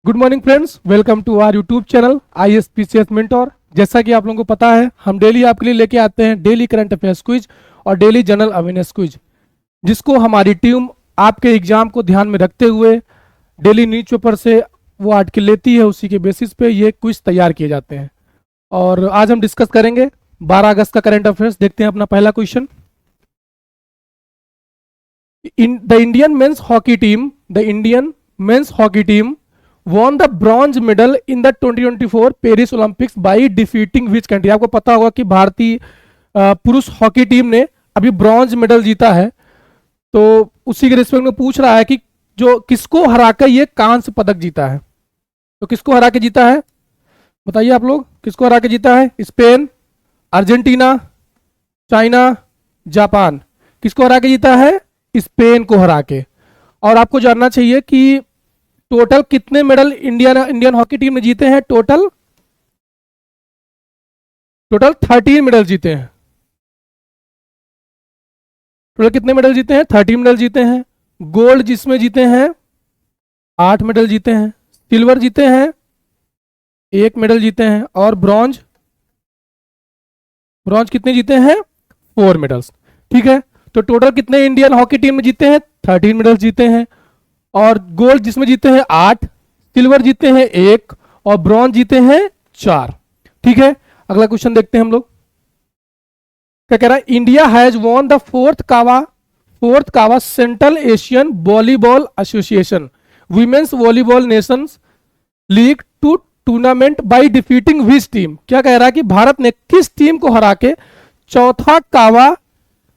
Good morning friends, welcome to our YouTube channel ISPCS mentor. जैसा कि आप लोगों को पता है, हम डेली आपके लिए लेके आते हैं डेली करंट अफेयर्स क्विज और डेली जनरल अवेयरनेस क्विज, जिसको हमारी टीम आपके एग्जाम को ध्यान में रखते हुए डेली न्यूज़पेपर से वो आर्टिकल लेती है। उसी के बेसिस पे ये क्विज तैयार किए जाते हैं। और आज हम डिस्कस करेंगे 12 अगस्त का करंट अफेयर्स। देखते हैं अपना पहला question. The Indian mains hockey team won the bronze medal in the 2024 Paris Olympics by defeating which country। आपको पता होगा कि भारतीय पुरुष हॉकी टीम ने अभी ब्रॉन्ज मेडल जीता है, तो उसी के रिस्पेक्ट में पूछ रहा है कि जो किसको हराकर ये कांस्य पदक जीता है। तो किसको हरा के जीता है, बताइए आप लोग, किसको हरा के जीता है? Spain, Argentina, China, Japan. किसको हरा के जीता है? स्पेन को हरा के। और आपको जानना चाहिए कि टोटल कितने मेडल इंडियन हॉकी टीम ने जीते हैं। टोटल 13 मेडल जीते हैं। टोटल कितने मेडल जीते हैं? 13 मेडल जीते हैं। गोल्ड जिसमें जीते हैं 8 मेडल जीते हैं, सिल्वर जीते हैं 1 मेडल जीते हैं, और ब्रॉन्ज कितने जीते हैं? 4 मेडल्स। ठीक है, तो टोटल कितने इंडियन हॉकी टीम में जीते हैं? 13 मेडल जीते हैं। और गोल्ड जिसमें जीते हैं 8, सिल्वर जीते हैं 1 और ब्रॉन्ज जीते हैं 4। ठीक है, अगला क्वेश्चन देखते हैं हम लोग। क्या कह रहा है? India has won the fourth CAVA Central Asian Volleyball Association women's volleyball nations league tournament by defeating which team. क्या कह रहा है कि भारत ने किस टीम को हरा के चौथा कावा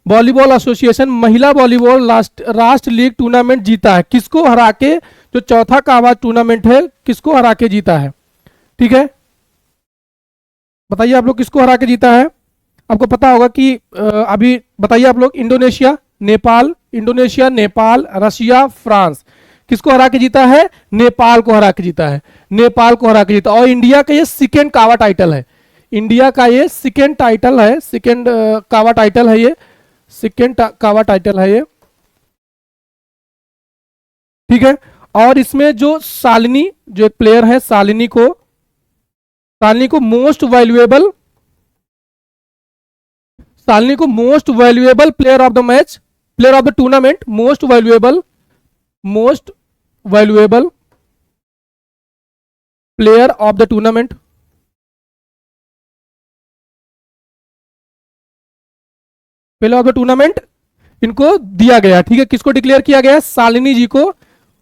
वॉलीबॉल एसोसिएशन महिला वॉलीबॉल राष्ट्र लीग टूर्नामेंट जीता है? किसको हरा के, जो चौथा कावा टूर्नामेंट है, किसको हरा के जीता है? ठीक है, बताइए आप लोग किसको हरा के जीता है। आपको पता होगा कि अभी बताइए आप लोग, इंडोनेशिया, नेपाल, रशिया, फ्रांस। किसको हरा के जीता है? नेपाल को हरा के जीता है। नेपाल को हरा के जीता। और इंडिया का ये सेकेंड कावा टाइटल है। इंडिया का ये सेकेंड कावा टाइटल है। ये सेकेंड कावा टाइटल है ये। ठीक है, और इसमें जो शालिनी, जो एक प्लेयर है, शालिनी को most valuable player of the match, player of the tournament, most valuable player of the tournament, player of the tournament इनको दिया गया। ठीक है, किसको डिक्लेयर किया गया? शालिनी जी को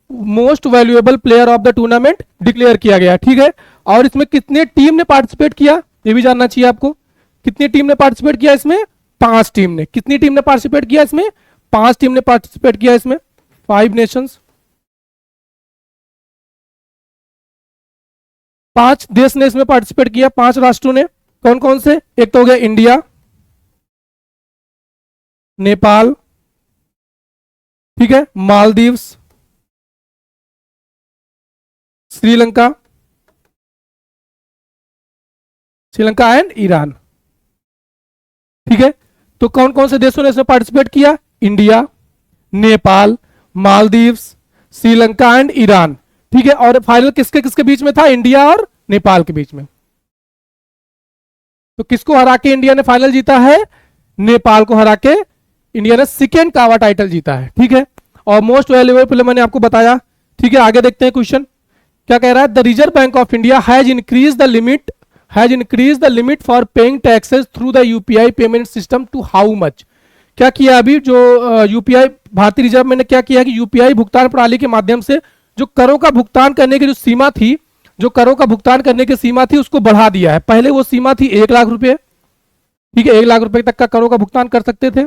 most valuable player of the tournament declare किया गया। ठीक है, और इसमें कितने टीम ने पार्टिसिपेट किया, ये भी जानना चाहिए आपको। कितनी टीम ने पार्टिसिपेट किया इसमें? 5 टीम ने। कितनी टीम ने पार्टिसिपेट किया इसमें? 5 टीम ने पार्टिसिपेट किया इसमें। 5 नेशंस, 5 देश ने इसमें पार्टिसिपेट किया, 5 राष्ट्रों ने। कौन कौन से? एक तो हो गया इंडिया, नेपाल, ठीक है, मालदीव्स, श्रीलंका एंड ईरान। ठीक है, तो कौन कौन से देशों ने इसमें पार्टिसिपेट किया? India, Nepal, Maldives, Sri Lanka and Iran. ठीक है, और फाइनल किसके किसके बीच में था? इंडिया और नेपाल के बीच में। तो किसको हरा के इंडिया ने फाइनल जीता है? नेपाल को हरा के इंडिया ने सेकेंड कावा टाइटल जीता है। ठीक है, और मोस्ट वैल्यूएबल प्लेयर मैंने आपको बताया। ठीक है, आगे देखते हैं क्वेश्चन। क्या कह रहा है? The Reserve Bank of India has increase the limit for paying taxes through the UPI payment system to how much. क्या किया अभी जो यूपीआई, भारतीय रिजर्व बैंक ने क्या किया कि यूपीआई भुगतान प्रणाली के माध्यम से जो करों का भुगतान करने की जो सीमा थी, उसको बढ़ा दिया है। पहले वो सीमा थी 1 लाख रुपए। ठीक है, 1 लाख रुपए तक का करों का भुगतान कर सकते थे,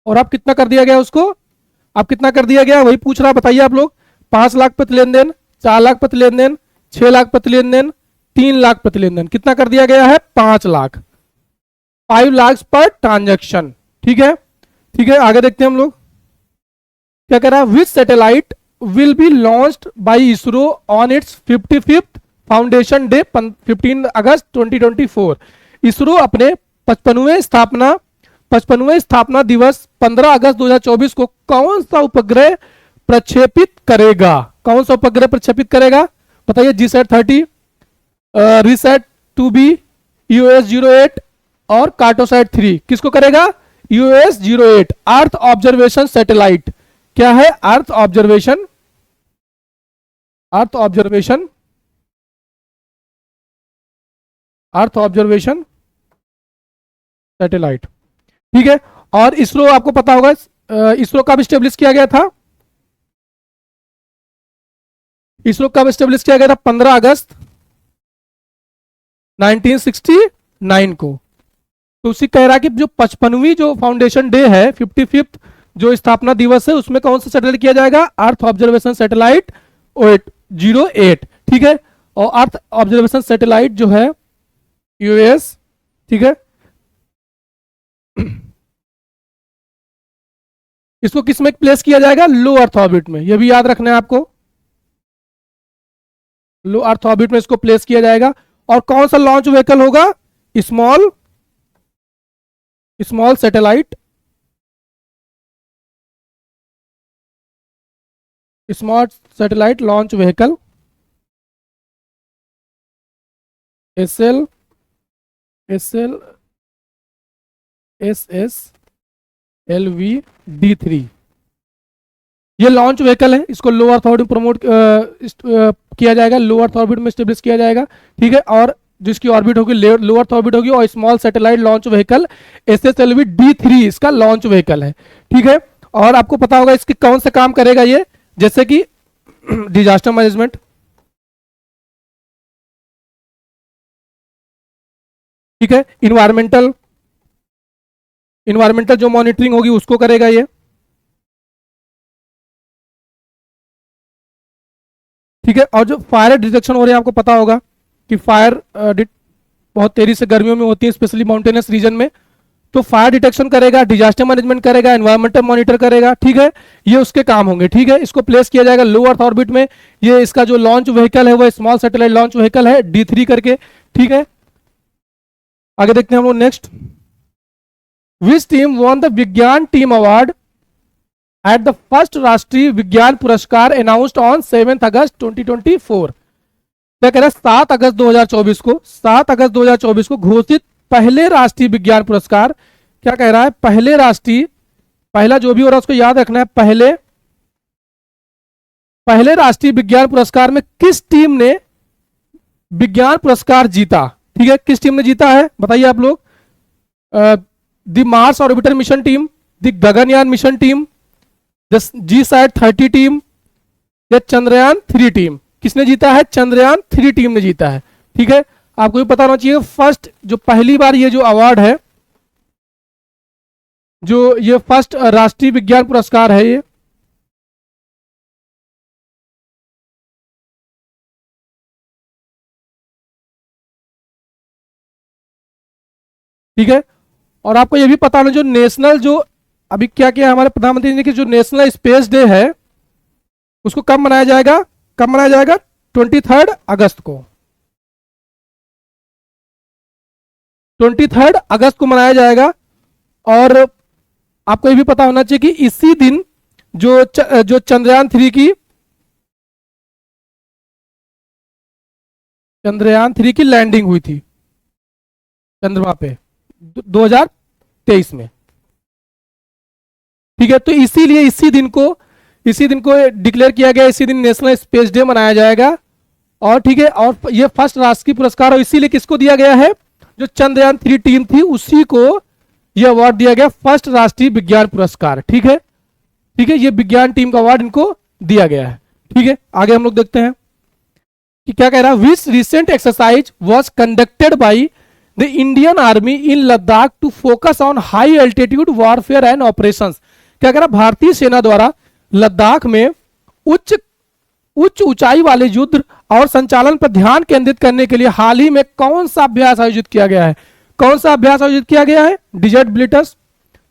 और अब कितना कर दिया गया उसको? अब कितना कर दिया गया वही पूछ रहा। बताइए आप लोग। 5 लाख प्रति लेन देन, 4 लाख प्रति लेन देन, 6 लाख प्रति लेन देन, 3 लाख प्रति लेन देन। कितना कर दिया गया है? 5 लाख, 5 लाख पर ट्रांजैक्शन। ठीक है, आगे देखते हैं हम लोग। क्या कह रहा है? Which satellite will be launched by ISRO on its 55th foundation day 15 अगस्त 2024। इसरो अपने 55वें स्थापना दिवस 15 अगस्त 2024 को कौन सा उपग्रह प्रक्षेपित करेगा? कौन सा उपग्रह प्रक्षेपित करेगा? बताइए। GSAT-30, RISAT-2B, EOS-08 और कार्टोसैट-3 किसको करेगा? EOS-08 अर्थ ऑब्जर्वेशन सैटेलाइट। क्या है? अर्थ ऑब्जर्वेशन सैटेलाइट। ठीक है। और इसरो आपको पता होगा, इसरो कब स्टेब्लिश किया गया था? इसरो कब स्टेब्लिश किया गया था? 15 अगस्त 1969 को। तो उसी कह रहा है कि जो 55वीं जो फाउंडेशन डे है, 55th जो स्थापना दिवस है, उसमें कौन सा सैटेलाइट किया जाएगा? अर्थ ऑब्जर्वेशन सैटेलाइट 08। ठीक है। और अर्थ ऑब्जर्वेशन सैटेलाइट जो है यूएस, ठीक है, इसको किस में प्लेस किया जाएगा? लो अर्थ ऑर्बिट में। यह भी याद रखना है आपको, लो अर्थ ऑर्बिट में इसको प्लेस किया जाएगा। और कौन सा लॉन्च व्हीकल होगा? Small satellite, launch vehicle SLV-D3। ये लॉन्च व्हीकल है, इसको लो अर्थ ऑर्बिट प्रमोट किया जाएगा, लो अर्थ ऑर्बिट में स्टेब्लिश किया जाएगा। ठीक है। और जिसकी ऑर्बिट होगी लो अर्थ ऑर्बिट होगी, और small satellite launch vehicle SSLV-D3 इसका लॉन्च व्हीकल है। ठीक है। और आपको पता होगा इसके कौन सा काम करेगा ये? जैसे कि डिजास्टर मैनेजमेंट, ठीक है, इन्वायरमेंटल जो मॉनिटरिंग होगी उसको करेगा ये। ठीक है। और जो फायर डिटेक्शन हो रहे हैं, आपको पता होगा कि फायर बहुत तेजी से गर्मियों में होती है, स्पेशली माउंटेनस रीजन में, तो फायर डिटेक्शन करेगा, डिजास्टर मैनेजमेंट करेगा, एनवायरमेंटल मॉनिटर करेगा। ठीक है। ये उसके काम होंगे। ठीक है। इसको प्लेस किया जाएगा लो अर्थ ऑर्बिट में। ये इसका जो लॉन्च व्हीकल है वो स्मॉल सैटेलाइट लॉन्च व्हीकल है, D3 करके। ठीक है। आगे देखते हैं हम लोग next. Which team won the Vigyan team award at the first Rashtriya Vigyan पुरस्कार अनाउंस्ड ऑन 7 अगस्त 2024? क्या कह रहा है? 7 अगस्त 2024 को घोषित पहले राष्ट्रीय विज्ञान पुरस्कार। क्या कह रहा है? पहला जो भी हो रहा है उसको याद रखना है। पहले राष्ट्रीय विज्ञान पुरस्कार में किस टीम ने विज्ञान पुरस्कार जीता? ठीक है। किस टीम ने जीता है बताइए आप लोग? The Mars orbiter mission team, the Gaganyaan mission team, GSAT-30 team या चंद्रयान-3 टीम? किसने जीता है? चंद्रयान-3 टीम ने जीता है। ठीक है। आपको भी पता होना चाहिए, फर्स्ट जो पहली बार ये जो अवार्ड है, जो ये फर्स्ट राष्ट्रीय विज्ञान पुरस्कार है ये, ठीक है। और आपको ये भी पता होना, जो नेशनल जो अभी क्या किया हमारे प्रधानमंत्री ने कि जो नेशनल स्पेस डे है उसको कब मनाया जाएगा? 23 अगस्त को। 23 अगस्त को मनाया जाएगा। और आपको ये भी पता होना चाहिए कि इसी दिन जो चंद्रयान-3 की लैंडिंग हुई थी चंद्रमा पे 2023 में। ठीक है। तो इसीलिए इसी दिन को डिक्लेयर किया गया, इसी दिन नेशनल स्पेस डे मनाया जाएगा। और ठीक है। और ये फर्स्ट राष्ट्रीय पुरस्कार, और इसीलिए किसको दिया गया है? जो चंद्रयान-3 टीम थी उसी को यह अवार्ड दिया गया, फर्स्ट राष्ट्रीय विज्ञान पुरस्कार। ठीक है। ठीक है। ये विज्ञान टीम का अवार्ड इनको दिया गया है। ठीक है। आगे हम लोग देखते हैं कि क्या कह रहा है। Which recent exercise was conducted by the Indian army in Ladakh to focus on high altitude warfare and operations? क्या कह रहा? भारतीय सेना द्वारा लद्दाख में उच्च ऊंचाई वाले युद्ध और संचालन पर ध्यान केंद्रित करने के लिए हाल ही में कौन सा अभ्यास आयोजित किया गया है? कौन सा अभ्यास आयोजित किया गया है? डिजर्ट ब्लिट्स,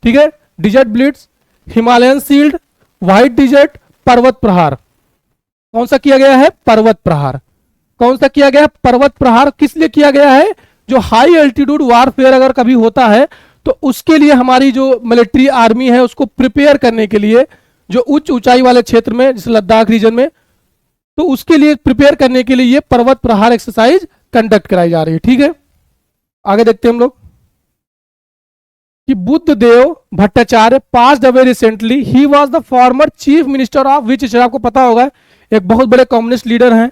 ठीक है, Desert Blitz, Himalayan Shield, White Desert, Parvat Prahar. कौन सा किया गया है? पर्वत प्रहार। कौन सा किया गया है? पर्वत प्रहार। किस लिए किया गया है? जो हाई एल्टीट्यूड वारफेयर अगर कभी होता है तो उसके लिए हमारी जो मिलिट्री आर्मी है उसको प्रिपेयर करने के लिए जो उच्च ऊंचाई वाले क्षेत्र में, जैसे लद्दाख रीजन में, तो उसके लिए प्रिपेयर करने के लिए ये पर्वत प्रहार एक्सरसाइज कंडक्ट कराई जा रही है। ठीक है, आगे देखते हैं हम लोग कि Buddhadeb Bhattacharya passed away recently, he was the former chief minister of which, आपको पता होगा एक बहुत बड़े कम्युनिस्ट लीडर हैं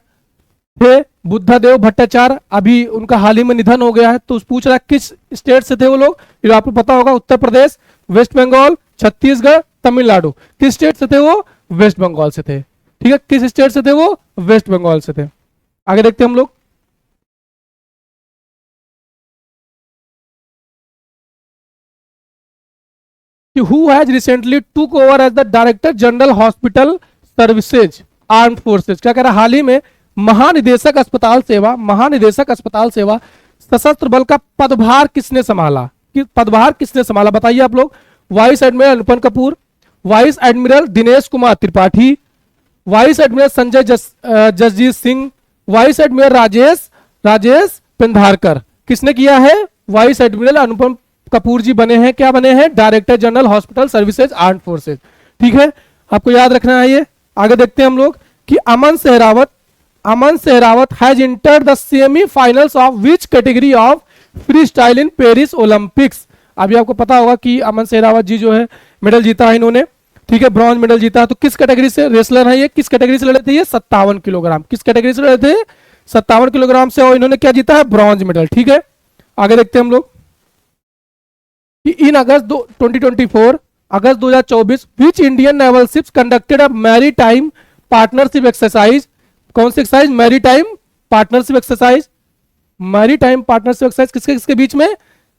थे बुद्धदेव भट्टाचार्य, अभी उनका हाल ही में निधन हो गया है। तो पूछ रहा है किस स्टेट से थे वो लोग, ये आपको पता होगा, उत्तर प्रदेश, वेस्ट बंगाल, छत्तीसगढ़, तमिलनाडु। किस स्टेट से थे वो? वेस्ट बंगाल से थे। ठीक है, किस स्टेट से थे वो? वेस्ट बंगाल से थे। आगे देखते हैं हम लोग कि who has recently took over as the director general hospital services armed forces. क्या कह रहा है, हाल ही में महानिदेशक अस्पताल सेवा, महानिदेशक अस्पताल सेवा सशस्त्र बल का पदभार किसने संभाला? कि पदभार किसने संभाला बताइए आप लोग? Vice admiral Anupam Kapoor, vice admiral Dinesh Kumar Tripathi, vice admiral Sanjay Jasjit Singh, vice admiral Rajesh Pendharkar. किसने किया है? वाइस एडमिरल अनुपम कपूर जी बने हैं, क्या बने हैं? Director general hospital services armed forces. ठीक है, आपको याद रखना है ये। आगे देखते हैं हम लोग कि Aman Sehrawat has entered the semifinals of which category of freestyle in Paris Olympics. अभी आपको पता होगा कि अमन सहरावत जी जो है मेडल जीता है इन्होंने, ठीक है, ब्रॉन्ज मेडल जीता है। तो किस कैटेगरी से रेसलर है ये? किस कैटेगरी से लड़े थे ये? 57 किलोग्राम। किस कैटेगरी से लड़े थे? 57 किलोग्राम से, और इन्होंने क्या जीता है? Bronze medal. ठीक है, आगे देखते हैं हम लोग कि in August 2024, August 2024 which Indian naval ships conducted a maritime partnership exercise. कौन सी exercise? Maritime partnership exercise. Maritime partnership exercise किसके किसके बीच में?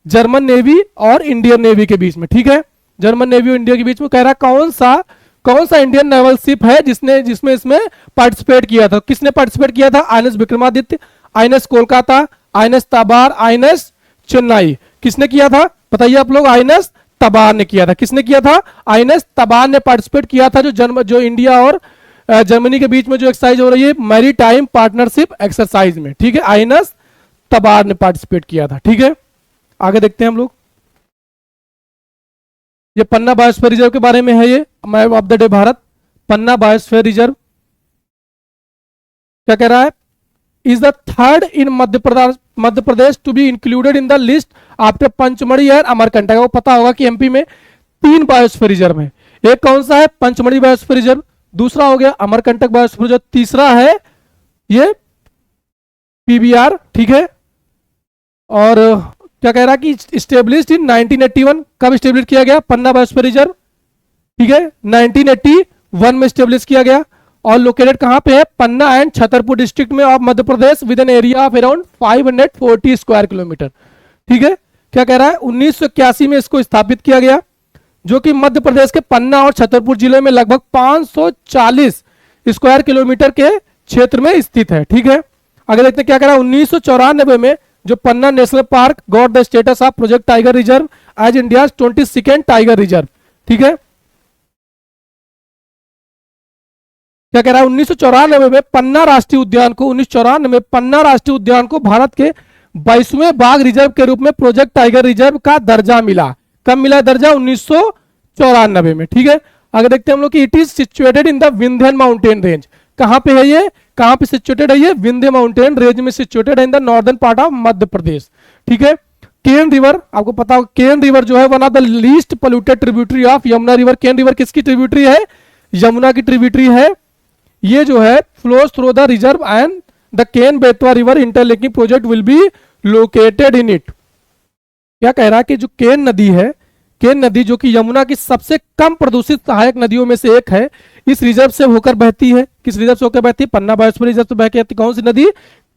जर्मन नेवी और इंडियन नेवी के बीच में। ठीक है, जर्मन नेवी और इंडिया के बीच में। कह रहा है कौन सा इंडियन नेवल शिप है जिसमें इसमें पार्टिसिपेट किया था? किसने पार्टिसिपेट किया था? INS Vikramaditya, INS Kolkata, INS Tabar, INS Chennai. किसने किया था बताइए आप लोग? आईएनएस तबार ने किया था। किसने किया था? आईएनएस तबार ने पार्टिसिपेट किया था। जो इंडिया और जर्मनी के बीच में जो एक्सरसाइज हो रही है मैरी टाइम पार्टनरशिप एक्सरसाइज में, ठीक है, आईएनएस तबार ने पार्टिसिपेट किया था। ठीक है, आगे देखते हैं हम लोग। ये पन्ना बायोस्फीयर रिजर्व के बारे में है, ये map of the day Bharat, Panna biosphere reserve. क्या कह रहा है? Is the third in Madhya Pradesh to be included in the list after Pachmarhi and Amarkantak. वो पता होगा कि एमपी में 3 बायोस्फीयर रिजर्व है। एक कौन सा है? पंचमढ़ी बायोस्फीयर रिजर्व, दूसरा हो गया अमरकंटक बायोस्फीयर रिजर्व, तीसरा है ये पीबीआर। ठीक है, और क्या कह रहा है कि स्टेब्लिश्ड इन 1981। कब स्टेब्लिश किया गया पन्ना बायोस्फीयर रिजर्व? ठीक है, 1981 में स्टेब्लिश किया गया। और लोकेटेड कहां पे है? पन्ना एंड छतरपुर डिस्ट्रिक्ट में of Madhya Pradesh with an area of around 540 square kilometre. ठीक है, क्या कह रहा है? 1981 में इसको स्थापित किया गया, जो कि मध्य प्रदेश के पन्ना और छतरपुर जिले में लगभग 540 स्क्वायर किलोमीटर के क्षेत्र में स्थित है। ठीक है, आगे देखते हैं क्या कह रहा है? 1994 में जो Panna national park got the status of project tiger reserve as India 22nd tiger reserve. ठीक है, क्या कह रहा है? 1994 में पन्ना राष्ट्रीय उद्यान को 1994 में पन्ना राष्ट्रीय उद्यान को भारत के 22वें बाघ रिजर्व के रूप में प्रोजेक्ट टाइगर रिजर्व का दर्जा मिला। कब मिला दर्जा? 1994 में। ठीक है, आगे देखते हैं हम लोग कि it is situated in the Vindhyan mountain range. कहां पे है ये? कहां पे सिचुएटेड है ये? विंध्य माउंटेन रेंज में सिचुएटेड है in the northern part of Madhya Pradesh. ठीक है, केन रिवर, आपको पता होगा केन रिवर जो है one of the least polluted tributary of Yamuna river. Ken river किसकी ट्रिब्यूटरी है? यमुना की ट्रिब्यूटरी है। ये जो है flows through the reserve and the Ken Betwa river interlinking project will be located in it. क्या कह रहा है कि जो केन नदी है, केन नदी जो कि यमुना की सबसे कम प्रदूषित सहायक नदियों में से एक है, इस रिजर्व से होकर बहती है। किस रिजर्व से होकर बहती है? पन्ना बायोस्फीयर रिजर्व से बह के आती कौन सी नदी?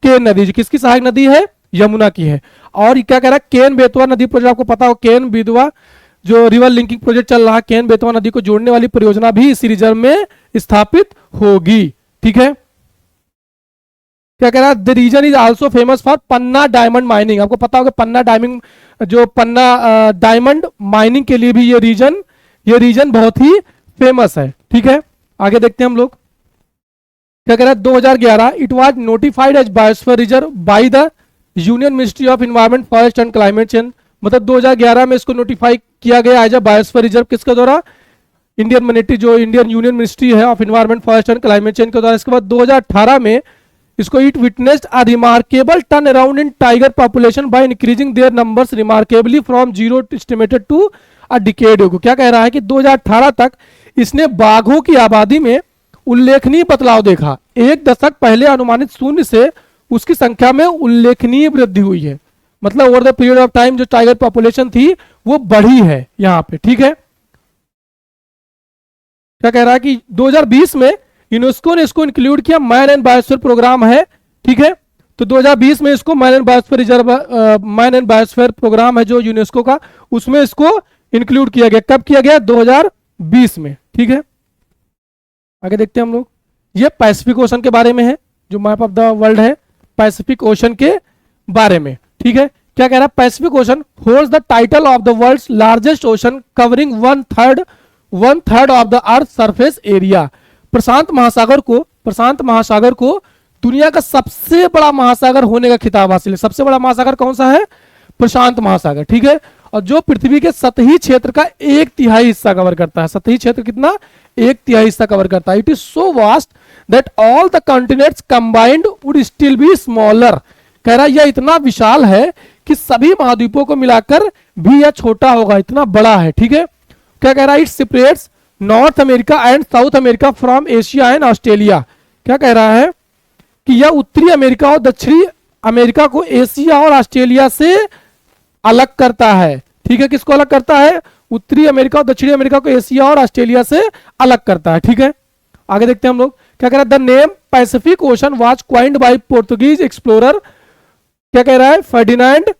केन नदी, जो किसकी सहायक नदी है? यमुना की है। और क्या कह रहा है? केन बेतवा नदी प्रोजेक्ट, आपको पता हो केन बेतवा जो रिवर लिंकिंग प्रोजेक्ट चल रहा है, केन बेतवा नदी को जोड़ने वाली परियोजना भी इसी रिजर्व में स्थापित होगी। ठीक है, क्या कह रहा है? The region is also famous for Panna diamond mining. आपको पता होगा पन्ना डायमंड, जो पन्ना डायमंड माइनिंग के लिए भी ये रीजन बहुत ही फेमस है। ठीक है, आगे देखते हैं हम लोग। क्या कह रहा है? 2011 it was notified as biosphere reserve by the union ministry of environment forest and climate change. मतलब 2011 में इसको नोटिफाई किया गया एज अ बायोस्फीयर रिजर्व। किसके द्वारा? इंडियन मिनिस्ट्री, जो इंडियन यूनियन मिनिस्ट्री है of environment, forest and climate change के द्वारा। इसके बाद 2018 में इसको it witnessed a remarkable turn around in tiger population by increasing their numbers remarkably from zero estimated to a decade ago. क्या कह रहा है कि 2018 तक इसने बाघों की आबादी में उल्लेखनीय बदलाव देखा। एक दशक पहले अनुमानित शून्य से उसकी संख्या में उल्लेखनीय वृद्धि हुई है। मतलब over the period of time जो टाइगर पॉपुलेशन थी वो बढ़ी है यहाँ पे, ठीक है। क्या कह रहा है कि 2020 में यूनेस्को ने इसको इंक्लूड किया, मैन एंड बायोस्फीयर प्रोग्राम है, ठीक है। तो 2020 में इसको man and biosphere reserve, man and biosphere programme है जो यूनेस्को का, उसमें इसको इंक्लूड किया गया। कब किया गया? 2020 में, ठीक है। आगे देखते हैं हम लोग। ये पैसिफिक ओशन के बारे में है, जो मैप ऑफ द वर्ल्ड है पैसिफिक ओशन के बारे में, ठीक है। क्या कह रहा है? Pacific Ocean holds the title of the world's largest ocean covering one third of the earth surface area. प्रशांत महासागर को दुनिया का सबसे बड़ा महासागर होने का खिताब हासिल है। सबसे बड़ा महासागर कौन सा है? प्रशांत महासागर, ठीक है। और जो पृथ्वी के सतही क्षेत्र का 1/3 हिस्सा कवर करता है। सतही क्षेत्र कितना? 1/3 हिस्सा कवर करता है। It is so vast that all the continents combined would still be smaller. कह रहा है यह इतना विशाल है कि सभी महाद्वीपों को मिलाकर भी यह छोटा होगा, इतना बड़ा है, ठीक है। क्या कह रहा है? It separates north America and south America from Asia and Australia. क्या कह रहा है कि यह उत्तरी अमेरिका और दक्षिणी अमेरिका को एशिया और ऑस्ट्रेलिया से अलग करता है, ठीक है। किसको अलग करता है? उत्तरी अमेरिका और दक्षिणी अमेरिका को एशिया और ऑस्ट्रेलिया से अलग करता है, ठीक है। आगे देखते हैं हम लोग। क्या कह रहा है? The name Pacific Ocean was coined by Portuguese explorer, क्या कह रहा है? Ferdinand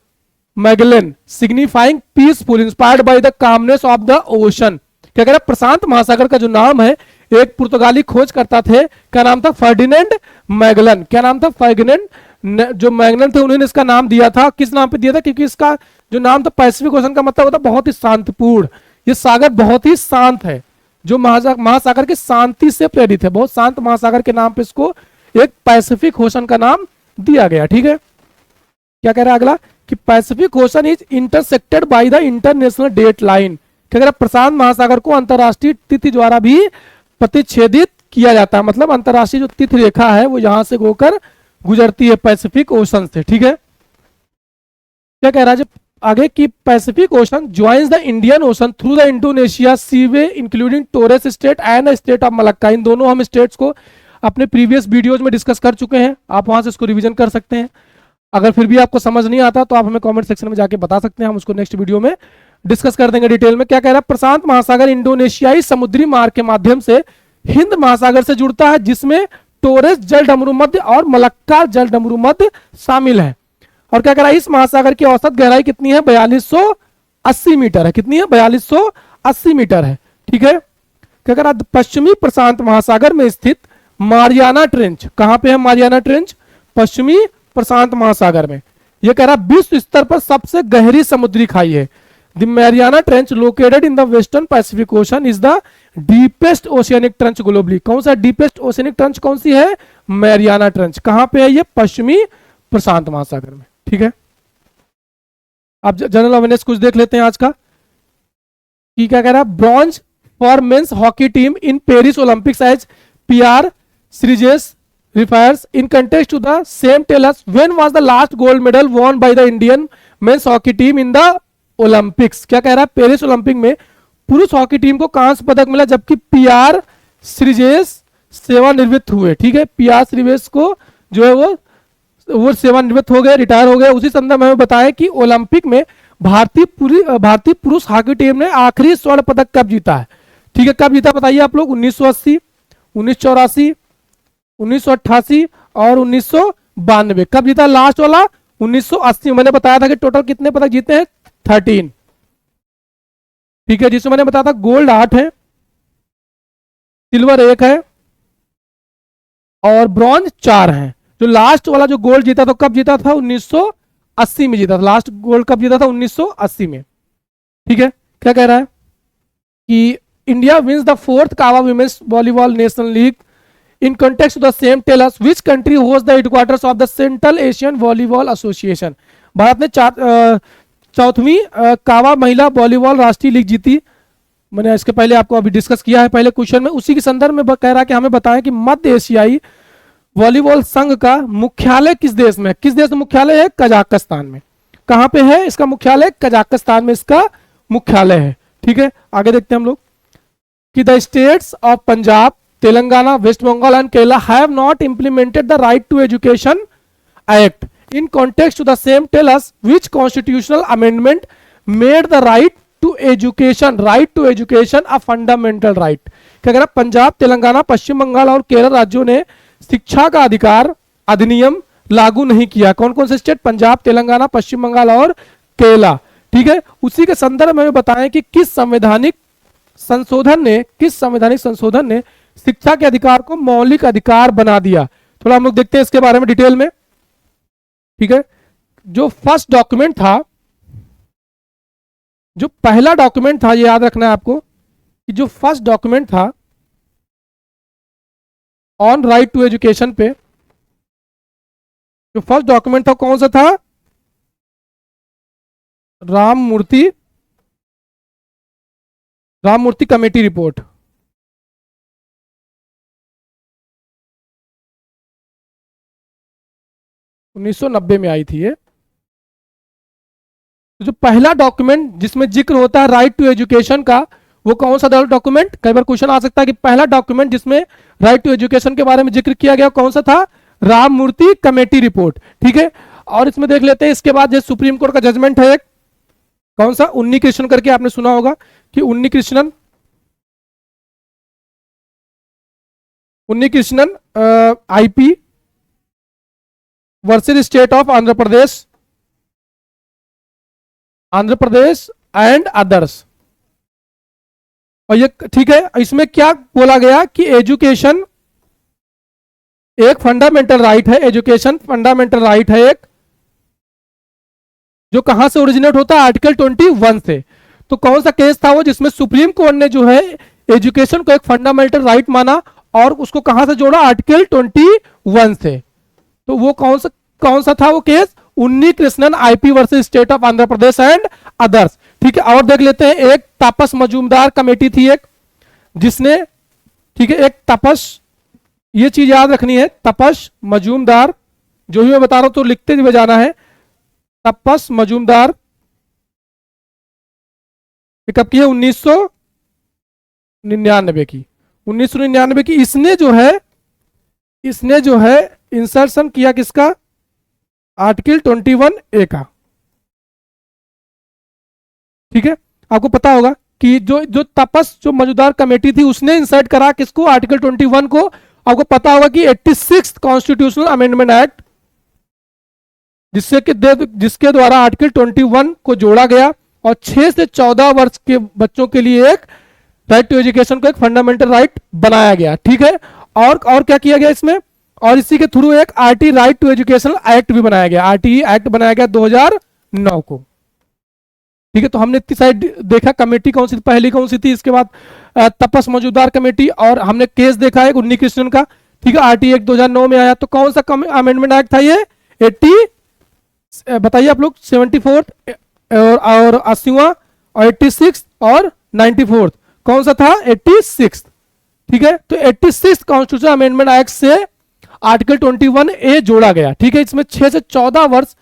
Magellan, signifying peaceful inspired by the calmness of the ocean. क्या कह रहा है? प्रशांत महासागर का जो नाम है एक पुर्तगाली खोजकर्ता थे, क्या नाम था? Ferdinand Magellan. क्या नाम था? फर्डिनेंड, जो मैगलन थे उन्होंने इसका नाम दिया था। किस नाम पे दिया था? क्योंकि इसका जो नाम था पैसिफिक ओशन का मतलब होता बहुत ही शांतिपूर्ण। ये सागर बहुत ही शांत है, जो महासागर की शांति से प्रेरित है। बहुत शांत महासागर के नाम पे इसको एक पैसिफिक ओशन का नाम दिया गया, ठीक है। क्या कह रहा है अगला? कि Pacific Ocean is intersected by the international date line. क्या कह रहा है? प्रशांत महासागर को अंतरराष्ट्रीय तिथि द्वारा भी प्रतिच्छेदित किया जाता है। मतलब अंतरराष्ट्रीय जो तिथि रेखा है वो यहां से होकर गुजरती है पैसिफिक ओशन से, ठीक है। क्या कह रहा है आगे कि Pacific Ocean joins the Indian Ocean through the Indonesia seaway including Torres strait and strait of Malacca. इन दोनों हम स्टेट्स को अपने प्रीवियस वीडियोज में डिस्कस कर चुके हैं, आप वहां से इसको रिवीजन कर सकते हैं। अगर फिर भी आपको समझ नहीं आता तो आप हमें कमेंट सेक्शन में जाके बता सकते हैं, हम उसको नेक्स्ट वीडियो में डिस्कस कर देंगे डिटेल में। क्या कह रहा है? प्रशांत महासागर इंडोनेशियाई समुद्री मार्ग के माध्यम से हिंद महासागर से जुड़ता है, जिसमें टोरेस जल डमरू मध्य और मलक्का जल डमरू मध्य शामिल है। और क्या कह रहा है? इस महासागर की औसत गहराई कितनी है? 4280 मीटर है। कितनी है? 4280 मीटर है, ठीक है। क्या कह रहा है? पश्चिमी प्रशांत महासागर में स्थित मारियाना ट्रेंच, कहां पे है मारियाना ट्रेंच? पश्चिमी प्रशांत महासागर में। यह कह रहा है विश्व स्तर पर सबसे गहरी समुद्री खाई है। The Mariana trench located in the western Pacific Ocean is the deepest oceanic trench globally. कौन सा डीपेस्ट ओशियनिक ट्रेंच कौन सी है? Mariana trench. कहां पे है ये? पश्चिमी प्रशांत महासागर में, ठीक है। अब जनरल अवेयरनेस कुछ देख लेते हैं आज का कि क्या कह रहा है? Bronze for men's hockey team in Paris Olympics as PR Sreejesh refers in context to the same. Tell us when was the last gold medal won by the Indian men's hockey team in the Olympics? क्या कह रहा है? Paris Olympic में पुरुष hockey team को कांस्य पदक मिला, जबकि पीआर श्रीजेश सेवानिवृत्त हुए, ठीक है। पीआर श्रीजेश को जो है वो सेवानिवृत्त हो गए, रिटायर हो गए। उसी संदर्भ में हमें बताया कि ओलंपिक में भारतीय पुरुष हॉकी टीम ने आखिरी स्वर्ण पदक कब जीता है, ठीक है। कब जीता बताइए आप लोग? 1980, 1984, 1988 और 1992। कब जीता लास्ट वाला? 1980। मैंने बताया था कि टोटल कितने पदक जीते हैं? 13, ठीक है। जिसमें मैंने बताया था गोल्ड 8 है, सिल्वर 1 है और ब्रॉन्ज 4 है। जो लास्ट वाला जो गोल्ड जीता तो कब जीता था? 1980 में जीता था। लास्ट गोल्ड कब जीता था? 1980 में, ठीक है। क्या कह रहा है कि इंडिया विंस द 4th कावा women's volleyball national league. In context to the same, tell us which country hosts the headquarters of the Central Asian Volleyball Association? Bharat ने 4वीं कावा महिला वॉलीबॉल राष्ट्रीय लीग जीती। मैंने इसके पहले आपको अभी डिस्कस किया है पहले क्वेश्चन में, उसी के संदर्भ में कह रहा है कि हमें बताएं कि मध्य एशियाई वॉलीबॉल संघ का मुख्यालय किस देश में, किस देश में मुख्यालय है, कजाकिस्तान में। कहां पे है इसका मुख्यालय, कजाकिस्तान में इसका मुख्यालय है। ठीक है, आगे देखते हैं हम लोग कि the states of Punjab, Telangana, West Bengal and Kerala have not implemented the right to education act in context to the same, tell us which constitutional amendment made the right to education a fundamental right. क्या कह रहा, पंजाब, तेलंगाना, पश्चिम बंगाल और केरल राज्यों ने शिक्षा का अधिकार अधिनियम लागू नहीं किया। कौन कौन से स्टेट, पंजाब, तेलंगाना, पश्चिम बंगाल और केरला। ठीक है, उसी के संदर्भ में बताएं कि किस संवैधानिक संशोधन ने शिक्षा के अधिकार को मौलिक अधिकार बना दिया। थोड़ा हम लोग देखते हैं इसके बारे में डिटेल में। ठीक है, जो फर्स्ट डॉक्यूमेंट था, जो पहला डॉक्यूमेंट था, ये याद रखना है आपको कि जो फर्स्ट डॉक्यूमेंट था ऑन राइट टू एजुकेशन पे, जो फर्स्ट डॉक्यूमेंट था कौन सा था, राममूर्ति कमेटी रिपोर्ट। उन्नीस सौ 1990 में आई थी ये। तो जो पहला डॉक्यूमेंट जिसमें जिक्र होता है राइट टू एजुकेशन का, वो कौन सा डॉक्यूमेंट, कई बार क्वेश्चन आ सकता है कि पहला डॉक्यूमेंट जिसमें राइट टू एजुकेशन के बारे में जिक्र किया गया कौन सा था, राममूर्ति कमेटी रिपोर्ट। ठीक है, और इसमें देख लेते हैं इसके बाद जो सुप्रीम कोर्ट का जजमेंट है एक, कौन सा, उन्नी कृष्णन करके आपने सुना होगा कि उन्नी Krishnan IP versus state of Andhra Pradesh and others. और ये ठीक है, इसमें क्या बोला गया कि एजुकेशन एक फंडामेंटल राइट है, एजुकेशन फंडामेंटल राइट है एक, जो कहां से ओरिजिनेट होता है, आर्टिकल 21 से। तो कौन सा केस था वो जिसमें सुप्रीम कोर्ट ने जो है एजुकेशन को एक फंडामेंटल राइट माना और उसको कहां से जोड़ा, आर्टिकल 21 से। तो वो कौन सा था वो केस, उन्नी Krishnan IP versus state of Andhra Pradesh and others. ठीक है, और देख लेते हैं एक तापस मजूमदार कमेटी थी एक, जिसने, ठीक है, एक तपस, ये चीज याद रखनी है, तपस मजूमदार, जो भी मैं बता रहा हूं तो लिखते हुए जाना है। तपस मजूमदार कब की है, 1999 की, 1999 की। इसने जो है इंसर्शन किया किसका, आर्टिकल 21A का। ठीक है, आपको पता होगा कि जो तपस जो मौजूदार कमेटी थी उसने इंसर्ट करा किसको, आर्टिकल 21 को। आपको पता होगा कि 86 कॉन्स्टिट्यूशनल अमेंडमेंट एक्ट, जिसके द्वारा आर्टिकल 21 को जोड़ा गया और 6 से 14 वर्ष के बच्चों के लिए एक राइट टू एजुकेशन को एक फंडामेंटल राइट बनाया गया। ठीक है, और क्या किया गया इसमें, और इसी के थ्रू एक RT right to education act भी बनाया गया, आरटी एक्ट बनाया गया 2009 को। ठीक है, तो हमने इतनी साइड देखा, कमेटी कौन सी, पहली कौन सी थी, इसके बाद तपस मौजूदार कमेटी, और हमने केस देखा है उन्नी कृष्णन का। ठीक है, आरटी एक्ट 2009 में आया। तो कौन सा अमेंडमेंट एक्ट था ये, 80, बताइए आप लोग, 74 और 80वां और 86 और 94, कौन सा था, 86। ठीक है, तो 86 कॉन्स्टिट्यूशन अमेंडमेंट एक्ट से आर्टिकल 21A जोड़ा गया। ठीक है, इसमें 6 से 14 वर्ष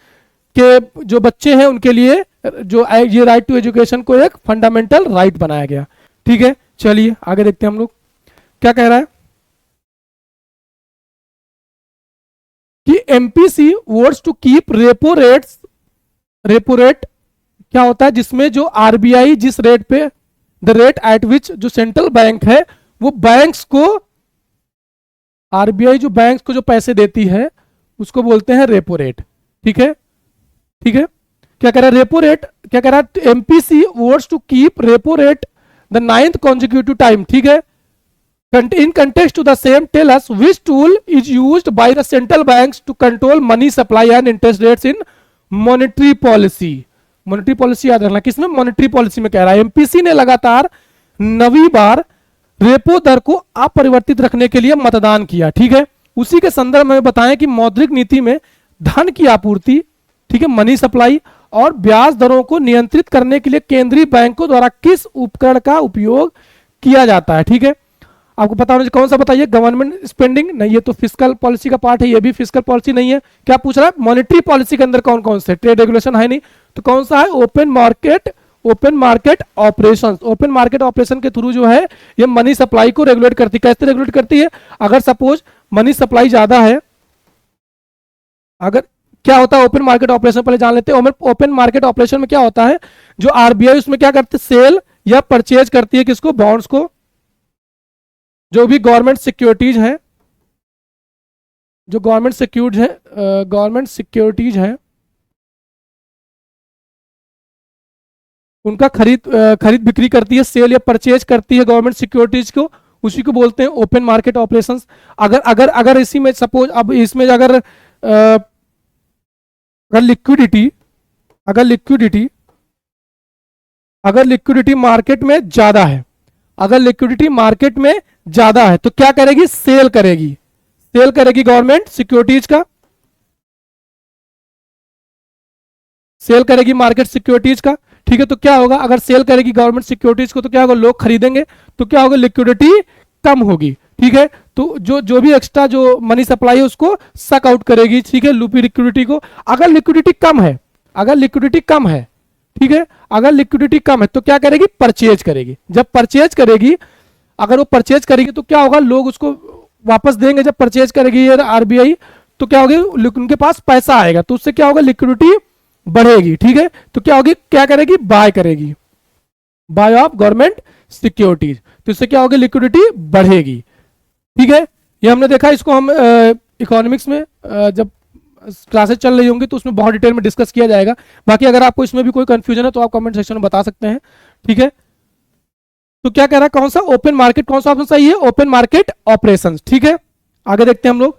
के जो बच्चे हैं उनके लिए जो ये राइट टू एजुकेशन को एक फंडामेंटल राइट बनाया गया। ठीक है, चलिए आगे देखते हैं हम लोग क्या कह रहा है कि MPC votes to keep repo rate क्या होता है, जिसमें जो आरबीआई जिस रेट पे, द रेट एट विच जो सेंट्रल बैंक है वो बैंक्स को, आरबीआई जो बैंक्स को जो पैसे देती है उसको बोलते हैं रेपो रेट। ठीक है, ठीक है, क्या कह रहा है, रेपो रेट क्या कह रहा है, MPC votes to keep repo rate the 9th consecutive time. ठीक है, in context to the same, tell us which tool is used by the central banks to control money supply and interest rates in monetary policy। Monetary policy याद रखना, किसमें, monetary policy में कह रहा है। MPC ने लगातार 9वीं बार रेपो दर को अपरिवर्तित रखने के लिए मतदान किया। ठीक है, उसी के संदर्भ में बताएं कि मौद्रिक नीति में धन की आपूर्ति, ठीक है, मनी सप्लाई और ब्याज दरों को नियंत्रित करने के लिए केंद्रीय बैंकों द्वारा किस उपकरण का उपयोग किया जाता है? ठीक है, आपको पता होना चाहिए। कौन सा बताइए? गवर्नमेंट स्पेंडिंग नहीं, ये तो फिस्कल पॉलिसी का पार्ट है, ये भी फिस्कल पॉलिसी नहीं है। क्या पूछ रहा है? मॉनेटरी पॉलिसी के अंदर कौन कौन से? ट्रेड रेगुलेशन है नहीं, तो कौन सा है? Open market operation. Open market operation के थ्रू जो है ये मनी सप्लाई को रेगुलेट करती है। कैसे रेगुलेट करती है? अगर सपोज मनी सप्लाई ज्यादा है, अगर क्या होता है ओपन मार्केट ऑपरेशन, पहले जान लेते हैं। ओपन मार्केट ऑपरेशन में क्या होता है, जो आरबीआई उसमें क्या करती है? सेल या परचेज करती है किसको? बॉन्ड्स को, जो भी गवर्नमेंट सिक्योरिटीज है, जो गवर्नमेंट सिक्योरिटीज है उनका खरीद बिक्री करती है, सेल या परचेज करती है गवर्नमेंट सिक्योरिटीज को, उसी को बोलते हैं ओपन मार्केट ऑपरेशंस। अगर अगर अगर इसी में सपोज अब इसमें अगर लिक्विडिटी मार्केट में ज्यादा है, अगर लिक्विडिटी मार्केट में ज्यादा है तो क्या करेगी? सेल करेगी गवर्नमेंट सिक्योरिटीज का, सेल करेगी मार्केट सिक्योरिटीज का। ठीक है, तो क्या होगा? अगर सेल करेगी गवर्नमेंट सिक्योरिटीज को तो क्या होगा? लोग खरीदेंगे, तो क्या होगा? लिक्विडिटी कम होगी। ठीक है, तो जो भी एक्स्ट्रा जो मनी सप्लाई है उसको सक आउट करेगी। ठीक है, लूपी लिक्विडिटी को। अगर लिक्विडिटी कम है, ठीक है, अगर लिक्विडिटी कम है तो क्या करेगी? परचेज करेगी। जब परचेज करेगी, अगर वो परचेज करेगी तो क्या होगा? लोग उसको वापस देंगे। जब परचेज करेगी आरबीआई तो क्या होगी? उनके पास पैसा आएगा, तो उससे क्या होगा? लिक्विडिटी बढ़ेगी। ठीक है, तो क्या होगी? क्या करेगी? बाय करेगी, बाय ऑफ गवर्नमेंट सिक्योरिटीज, तो इससे क्या होगी? लिक्विडिटी बढ़ेगी। ठीक है, ये हमने देखा, इसको हम इकोनॉमिक्स में जब क्लासेस चल रही होंगी तो उसमें बहुत डिटेल में डिस्कस किया जाएगा। बाकी अगर आपको इसमें भी कोई कंफ्यूजन है तो आप कमेंट सेक्शन में बता सकते हैं। ठीक है, तो क्या कह रहा है? कौन सा? Open market. कौन सा ऑप्शन सही है? Open market operations. ठीक है, आगे देखते हैं हम लोग।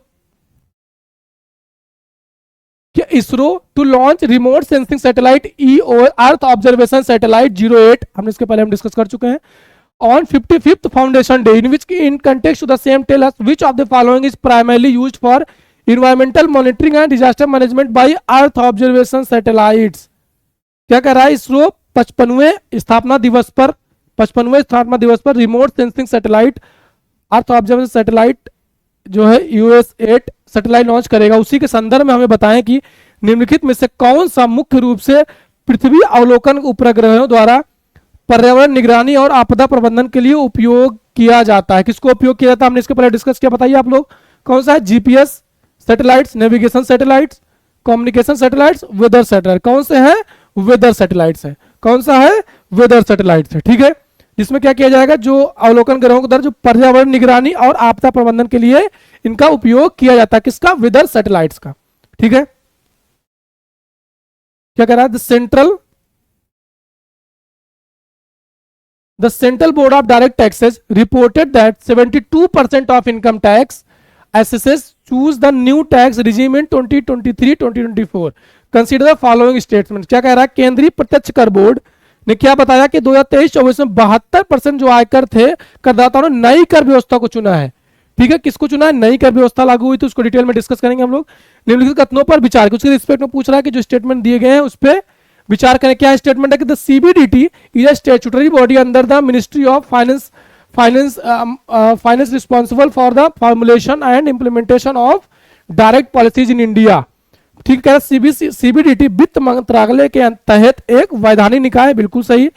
ISRO to launch remote sensing satellite EO earth observation satellite 08, हमने इसके पहले हम डिस्कस कर चुके हैं, on 55th foundation day in which in context to the same tell us which of the following is primarily used for environmental monitoring and disaster management by earth observation satellites। क्या कर रहा है? इसरो 55वें स्थापना दिवस पर रिमोट सेंसिंग सैटेलाइट अर्थ observation satellite जो है US-8 satellite launch करेगा। उसी के संदर्भ में हमें बताएं कि निम्नलिखित में से कौन सा मुख्य रूप से पृथ्वी अवलोकन उपग्रहों द्वारा पर्यावरण निगरानी और आपदा प्रबंधन के लिए उपयोग किया जाता है। किसको उपयोग किया जाता है? हमने इसके पहले डिस्कस किया, बताइए आप लोग। कौन सा है? GPS satellites, navigation satellites, communication satellites, weather satellite. कौन से हैं? वेदर सैटेलाइट्स है। कौन सा है? वेदर सैटेलाइट्स है। ठीक है, जिसमें क्या किया जाएगा? जो अवलोकन ग्रहों के द्वारा जो पर्यावरण निगरानी और आपदा प्रबंधन के लिए इनका उपयोग किया जाता है। किसका? वेदर सैटेलाइट्स का। ठीक है, क्या कह रहा है? The Central Board of Direct Taxes reported that 72% of income tax assesses choose the new tax regime in 2023-2024. Consider the following statement। क्या कह रहा है? केंद्रीय प्रत्यक्ष कर बोर्ड ने क्या बताया कि 2023-24 में 72% जो आयकर थे करदाताओं ने नई कर व्यवस्था को चुना है। ठीक है, किसको चुना है? नई कर व्यवस्था लागू हुई, तो उसको डिटेल में डिस्कस करेंगे हम लोग। निम्नलिखित कथनों पर विचार, उसके रिस्पेक्ट में पूछ रहा है कि जो स्टेटमेंट दिए गए हैं उस पर विचार करें। क्या स्टेटमेंट है कि the CBDT is a statutory body under the ministry of finance responsible for the formulation and implementation of direct policies in India. ठीक है, सीबीडीटी वित्त मंत्रालय के तहत एक वैधानिक निकाय है, बिल्कुल सही,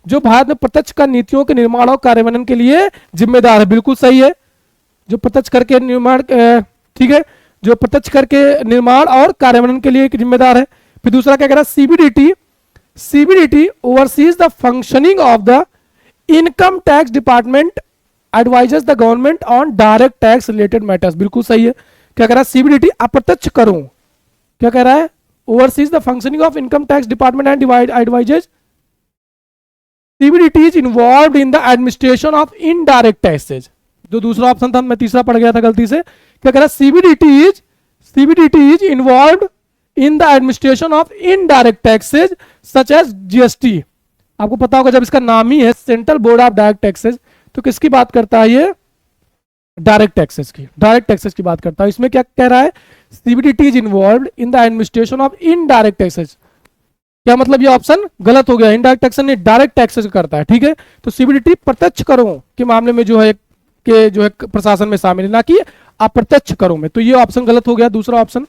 जो भारत में प्रत्यक्ष कर नीतियों के निर्माण और कार्यान्वयन के लिए जिम्मेदार है, बिल्कुल सही है। जो प्रत्यक्ष कर के निर्माण, ठीक है, जो प्रत्यक्ष कर के निर्माण और कार्यान्वयन के लिए जिम्मेदार है। फिर दूसरा क्या कह रहा है? CBDT oversees the functioning of the income tax department, advisers the government on direct tax related matters, बिल्कुल सही है। क्या कह रहा है? सीबीडीटी अप्रत्यक्ष करों, क्या कह रहा है? Oversees the functioning of income tax department and advisers. CBDT is involved in the administration of indirect taxes. जो दूसरा ऑप्शन था, मैं तीसरा पढ़ गया था गलती से। क्या कह रहा है? CBDT is involved in the administration of indirect taxes such as GST। आपको पता होगा जब इसका नाम ही है central board of direct taxes, तो किसकी बात करता है? ये डायरेक्ट टैक्सेस की बात करता है। इसमें क्या कह रहा है? CBDT is involved in the administration of indirect taxes. क्या मतलब, ये ऑप्शन गलत हो गया। इनडायरेक्ट टैक्सेस ने डायरेक्ट टैक्सेस करता है, ठीक है। तो सीबीडीटी प्रत्यक्ष करों के मामले में जो है प्रशासन में शामिल है, ना कि अप्रत्यक्ष करों में। तो ये ऑप्शन गलत हो गया, दूसरा ऑप्शन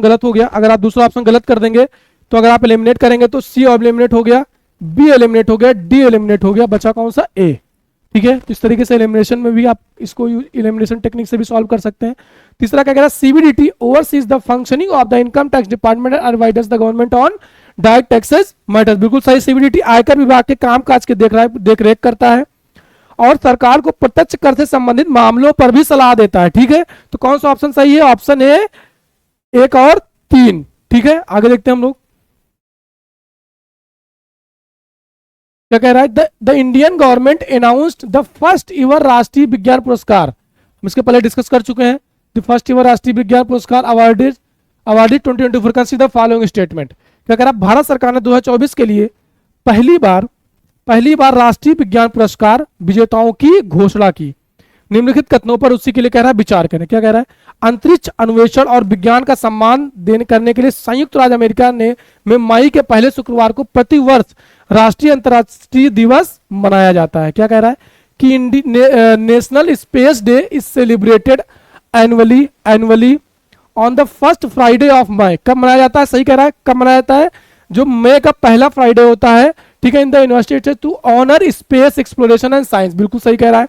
गलत हो गया। अगर आप दूसरा ऑप्शन गलत कर देंगे तो अगर आप एलिमिनेट करेंगे तो सी एलिमिनेट हो गया, बी एलिमिनेट हो गया, डी एलिमिनेट हो गया, बचा कौन सा, ए, ठीक है। तो इस तरीके से एलिमिनेशन में भी आप इसको एलिमिनेशन टेक्निक से भी सॉल्व कर सकते हैं। तीसरा क्या कह रहा है, CBDT oversees the functioning of the income tax department and advisers the government on direct taxes matters. बिल्कुल सही, सीबीडीटी आयकर विभाग के कामकाज के देख रेख करता है और सरकार को प्रत्यक्ष कर से संबंधित मामलों पर भी सलाह देता है, ठीक है। तो कौन सा ऑप्शन सही है, ऑप्शन ए, 1 और 3, ठीक है। आगे देखते हैं हम लोग क्या कह रहा है। The Indian government announced the first ever Rashtriya Vigyan पुरस्कार, हम इसके पहले डिस्कस कर चुके हैं। The first ever Rashtriya Vigyan पुरस्कार अवार्डेड 2024 कंसीडर फॉलोइंग स्टेटमेंट। क्या कह रहा है, भारत सरकार ने 2024 के लिए पहली बार राष्ट्रीय विज्ञान पुरस्कार विजेताओं की घोषणा की। निम्नलिखित कथनों पर उसी के लिए कह रहा है विचार करें। क्या कह रहा है, अंतरिक्ष अन्वेषण और विज्ञान का सम्मान करने के लिए संयुक्त राज्य अमेरिका में मई के पहले शुक्रवार को प्रतिवर्ष राष्ट्रीय अंतर्राष्ट्रीय दिवस मनाया जाता है। क्या कह रहा है कि national space day is celebrated annually on the first Friday of May. कब मनाया जाता है, सही कह रहा है, कब मनाया जाता है, जो मई का पहला फ्राइडे होता है, ठीक है, in the university states to honour space exploration and science. बिल्कुल सही कह रहा है।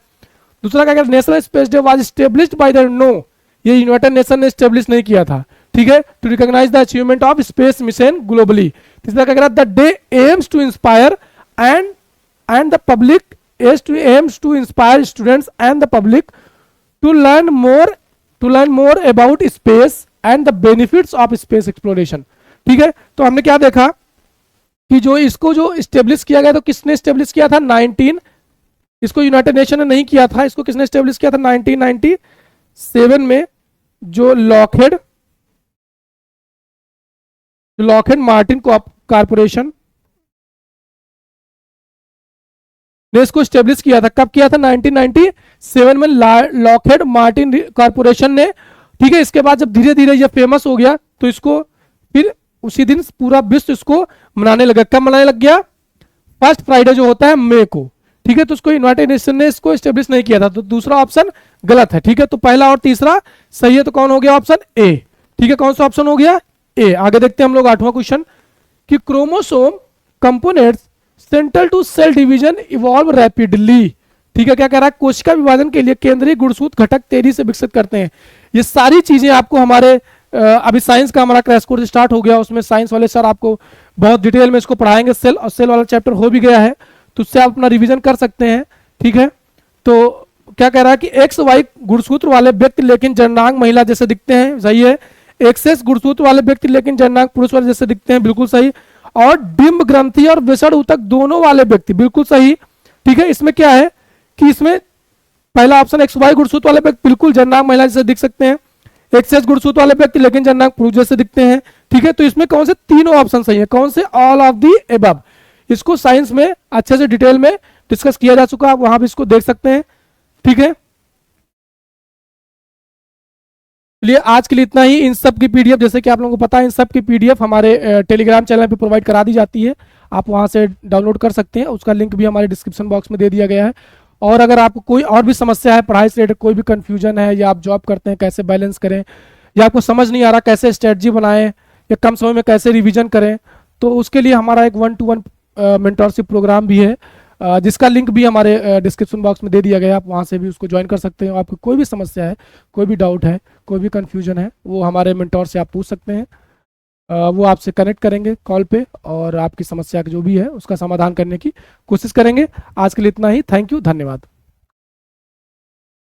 दूसरा क्या कह रहा है, national space day was established by the ये यूनाइटेड नेशन ने एस्टेब्लिश नहीं किया था, ठीक है, to recognise the achievement of space mission globally. तीसरा क्या कह रहा है, the day aims to inspire and the public aims to inspire students and the public to learn more about space and the benefits of space exploration, ठीक है। तो हमने क्या देखा कि इसको जो स्टेब्लिश किया गया, तो किसने स्टेब्लिश किया था, इसको यूनाइटेड नेशन ने नहीं किया था, इसको किसने स्टेब्लिश किया था 1997 में, जो लॉकहेड मार्टिन कॉर्पोरेशन ने इसको स्टेब्लिश किया था। कब किया था, 1997 में लॉकहेड मार्टिन कॉर्पोरेशन ने, ठीक है। इसके बाद जब धीरे धीरे ये फेमस हो गया तो इसको फिर उसी दिन पूरा विश्व इसको मनाने लगा। कब मनाने लग गया, फर्स्ट फ्राइडे जो होता है मई को, ठीक है। तो उसको यूनाइटेड नेशन ने इसको स्टेब्लिश नहीं किया था, तो दूसरा ऑप्शन गलत है, ठीक है। तो पहला और तीसरा सही है, तो कौन हो गया, ऑप्शन ए, ठीक है। कौन सा ऑप्शन हो गया, ए। आगे देखते हैं हम लोग 8वां क्वेश्चन कि chromosome components central to cell division evolve rapidly, ठीक है। क्या कह रहा है, कोशिका विभाजन के लिए केंद्रीय गुणसूत्र घटक तेजी से विकसित करते हैं। ये सारी चीजें आपको हमारे अभी साइंस का हमारा क्रैश कोर्स स्टार्ट हो गया, उसमें साइंस वाले सर आपको बहुत डिटेल में इसको पढ़ाएंगे। सेल और सेल वाला चैप्टर हो भी गया है, तो उससे आप अपना रिवीजन कर सकते हैं, ठीक है। तो क्या कह रहा है कि एक्स वाई गुणसूत्र वाले व्यक्ति लेकिन जननांग महिला जैसे दिखते हैं, सही है। एक्सेस गुणसूत्र वाले व्यक्ति लेकिन जननांग पुरुष वाले जैसे दिखते हैं, बिल्कुल सही। और डिम्ब ग्रंथि और विषण ऊतक दोनों वाले व्यक्ति, बिल्कुल सही, ठीक है। इसमें क्या है कि इसमें पहला ऑप्शन एक्स वाई गुणसूत्र वाले व्यक्ति बिल्कुल जननांग महिला जैसे दिख सकते हैं, एक्सेस गुणसूत्र वाले व्यक्ति लेकिन जननांग पुरुष जैसे दिखते हैं, ठीक है। तो इसमें कौन से तीनों ऑप्शन सही है, कौन से, ऑल ऑफ दी एबव। इसको साइंस में अच्छे से डिटेल में डिस्कस किया जा चुका है, आप वहां भी इसको देख सकते हैं, ठीक है। चलिए आज के लिए इतना ही। इन सब की पीडीएफ, जैसे कि आप लोगों को पता है, इन सब की पीडीएफ हमारे टेलीग्राम चैनल पे प्रोवाइड करा दी जाती है, आप वहां से डाउनलोड कर सकते हैं। उसका लिंक भी हमारे डिस्क्रिप्शन बॉक्स में दे दिया गया है। और अगर आपको कोई और भी समस्या है, पढ़ाई से रिलेटेड कोई भी कंफ्यूजन है, या आप जॉब करते हैं कैसे बैलेंस करें, या आपको समझ नहीं आ रहा कैसे स्ट्रेटजी बनाएं, या कम समय में कैसे रिविजन करें, तो उसके लिए हमारा एक 1-to-1 मेंटरशिप प्रोग्राम भी है, जिसका लिंक भी हमारे डिस्क्रिप्शन बॉक्स में दे दिया गया है, आप वहाँ से भी उसको ज्वाइन कर सकते हैं। आपको कोई भी समस्या है, कोई भी डाउट है, कोई भी कन्फ्यूजन है, वो हमारे मेंटोर से आप पूछ सकते हैं। वो आपसे कनेक्ट करेंगे कॉल पे और आपकी समस्या जो भी है उसका समाधान करने की कोशिश करेंगे। आज के लिए इतना ही। थैंक यू, धन्यवाद।